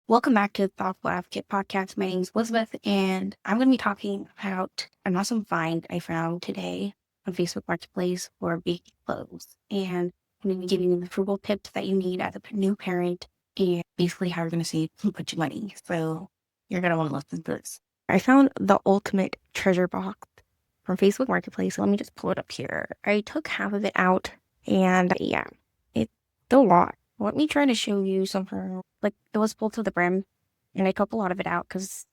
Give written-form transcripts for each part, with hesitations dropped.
Welcome back to the Thoughtful Advocate podcast. My name is Elizabeth, and I'm going to be talking about an awesome find I found today on Facebook Marketplace for baby clothes. And I'm going to be giving you the frugal tips that you need as a new parent and basically how you're going to save a bunch of money. So you're going to want to listen to this. I found the ultimate treasure box from Facebook Marketplace. Let me just pull it up here. I took half of it out, and yeah, it's a lot. Let me try to show you something. Like, it was full to the brim, and I took a lot of it out because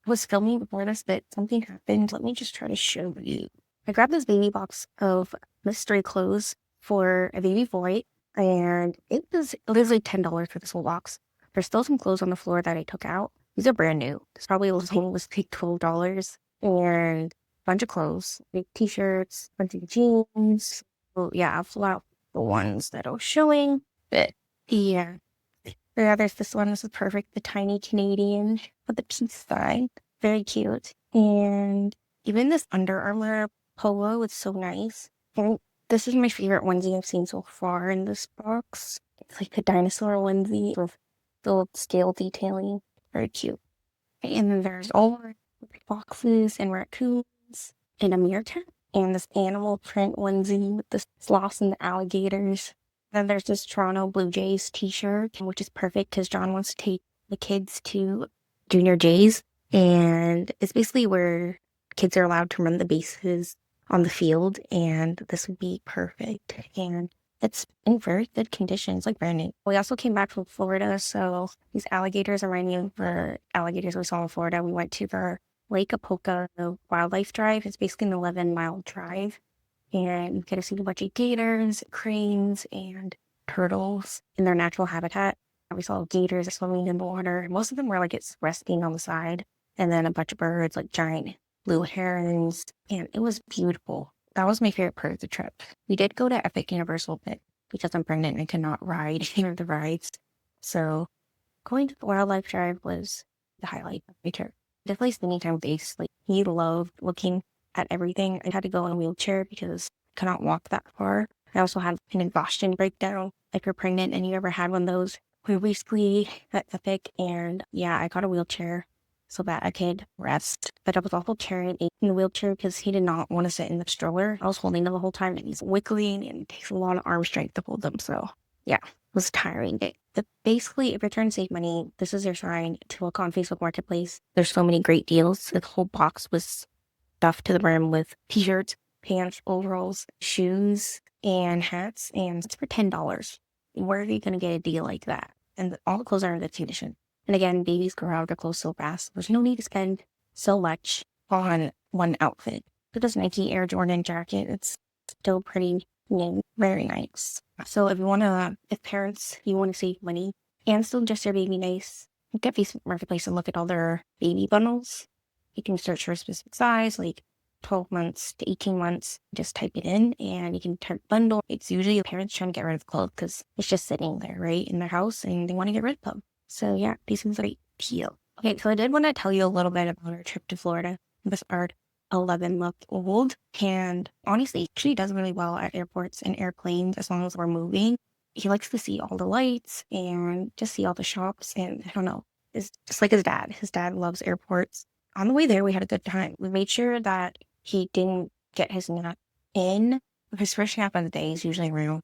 I was filming before this, but something happened. Let me just try to show you. I grabbed this baby box of mystery clothes for a baby boy, and it was literally $10 for this whole box. There's still some clothes on the floor that I took out. These are brand new. This probably was like $12, and a bunch of clothes, like t-shirts, bunch of jeans. Well, yeah, I'll pull out the ones that I was showing, but yeah. Yeah, there's this one. This is perfect. The tiny Canadian with the peace sign. Very cute. And even this Under Armour polo is so nice. And this is my favorite onesie I've seen so far in this box. It's like a dinosaur onesie with the little scale detailing. Very cute. And then there's all foxes and raccoons and a meerkat. And this animal print onesie with the sloths and the alligators. Then there's this Toronto Blue Jays t-shirt, which is perfect because John wants to take the kids to Junior Jays. And it's basically where kids are allowed to run the bases on the field. And this would be perfect. And it's in very good condition. It's like brand new. We also came back from Florida. So these alligators remind me of the alligators we saw in Florida. We went to the Lake Apopka Wildlife Drive. It's basically an 11-mile drive. And you get to see a bunch of gators, cranes, and turtles in their natural habitat. We saw gators swimming in the water. Most of them were like it's resting on the side. And then a bunch of birds, like giant blue herons. And it was beautiful. That was my favorite part of the trip. We did go to Epic Universal, but because I'm pregnant, I cannot ride any of the rides. So going to the wildlife drive was the highlight of my trip. Definitely spending time with Ace. Like, he loved looking at everything. I had to go in a wheelchair because I could not walk that far. I also had an exhaustion breakdown. If you're pregnant and you ever had one of those, we were basically at Epic, and yeah, I got a wheelchair so that I could rest. But I was also carrying Ace in the wheelchair because he did not want to sit in the stroller. I was holding him the whole time, and he's wiggling, and it takes a lot of arm strength to hold them. So yeah, it was tiring. But basically, if you're trying to save money, this is your sign to look on Facebook Marketplace. There's so many great deals. The whole box was stuffed to the brim with t-shirts, pants, overalls, shoes, and hats, and it's for $10. Where are you going to get a deal like that? And all the clothes are in good condition. And again, babies grow out of their clothes so fast. There's no need to spend so much on one outfit. But this Nike Air Jordan jacket, it's still pretty new, very nice. So if parents, you want to save money and still dress your baby nice, look at Facebook Marketplace and look at all their baby bundles. You can search for a specific size, like 12 months to 18 months. Just type it in and you can turn bundle. It's usually parents trying to get rid of clothes because it's just sitting there, right, in their house and they want to get rid of them. So yeah, these things are a deal. Okay, so I did want to tell you a little bit about our trip to Florida. This are 11-month-old, and honestly, she does really well at airports and airplanes as long as we're moving. He likes to see all the lights and just see all the shops, and I don't know, it's just like his dad. His dad loves airports. On the way there, we had a good time. We made sure that he didn't get his nap in. His first nap of the day is usually around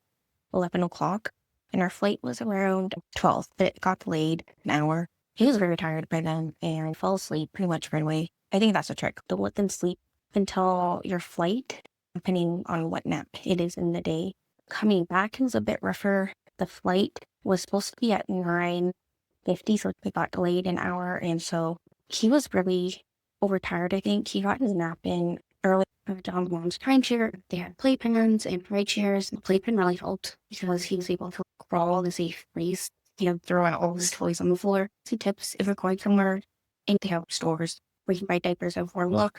11 o'clock, and our flight was around 12, but it got delayed an hour. He was very tired by then and fell asleep pretty much right away. I think that's a trick. Don't let them sleep until your flight, depending on what nap it is in the day. Coming back is a bit rougher. The flight was supposed to be at 9:50, so it got delayed an hour, and so he was really overtired, I think. He got his nap in early. John's mom's timeshare. They had playpens and ride chairs. The playpen really helped because he was able to crawl in a safe place. He had throw out all his toys on the floor. Two tips: if you're going somewhere and they have stores where you can buy diapers and formula,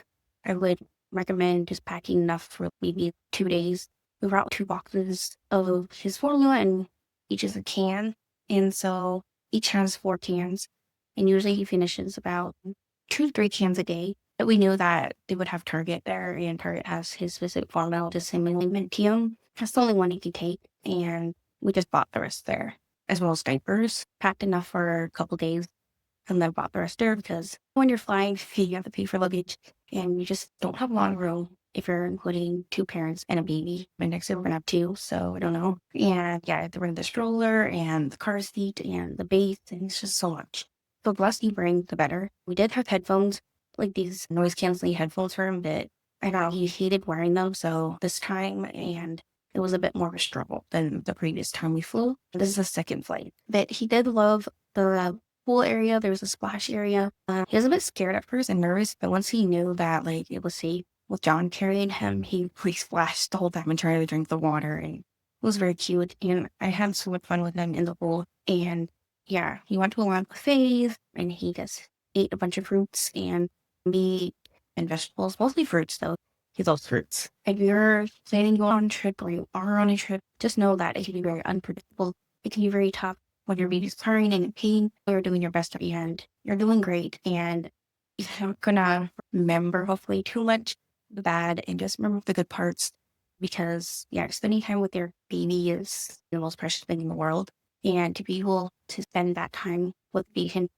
I would recommend just packing enough for maybe 2 days. We brought 2 boxes of his formula, and each is a can. And so each has 4 cans. And usually he finishes about 2 to 3 cans a day. But we knew that they would have Target there, and Target has his specific formula to simulate him. That's the only one he could take, and we just bought the rest there, as well as diapers. Packed enough for a couple days. and then bought the rest there because when you're flying, you have to pay for luggage and you just don't have a lot of room if you're including two parents and a baby. My next year we're gonna have two, so I don't know. And yeah, I have to bring the stroller and the car seat and the base, and it's just so much. So the less you bring, the better. We did have headphones, like these noise canceling headphones for him, but I know he hated wearing them, so this time, and it was a bit more of a struggle than the previous time we flew. This is the second flight. But he did love the pool area. There was a splash area. He was a bit scared at first and nervous, but once he knew that like it was safe with John carrying him, he splashed the whole time and tried to drink the water, and it was very cute. And I had so much fun with him in the pool. And yeah, he went to a lot of buffets, and he just ate a bunch of fruits and meat and vegetables, mostly fruits though. He loves fruits. If you're planning to go on a trip or you are on a trip, just know that it can be very unpredictable. It can be very tough when your baby's crying and in pain. You're doing your best at the end. You're doing great, and you're not gonna remember hopefully too much the bad and just remember the good parts, because yeah, spending time with your baby is the most precious thing in the world. And to be able to spend that time with him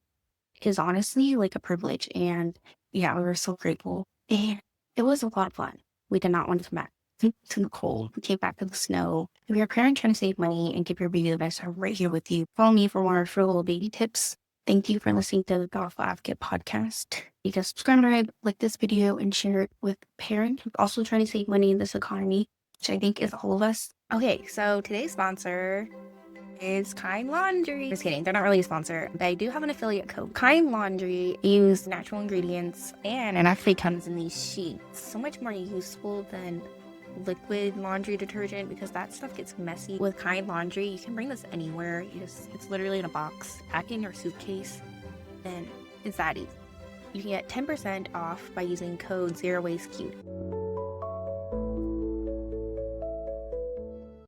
is honestly like a privilege. And yeah, we were so grateful. And it was a lot of fun. We did not want to come back to the cold. We came back to the snow. If you're a parent trying to save money and give your baby the best, I'm right here with you. Follow me for more frugal baby tips. Thank you for listening to the Golf Advocate podcast. You can subscribe, like this video, and share it with parents who also trying to save money in this economy, which I think is all of us. Okay, so today's sponsor is Kind Laundry. Just kidding, they're not really a sponsor, but I do have an affiliate code. Kind Laundry use natural ingredients, and it actually comes in these sheets. So much more useful than liquid laundry detergent, because that stuff gets messy. With Kind Laundry, you can bring this anywhere. It's literally in a box, pack in your suitcase, and it's that easy. You can get 10% off by using code ZeroWasteCute.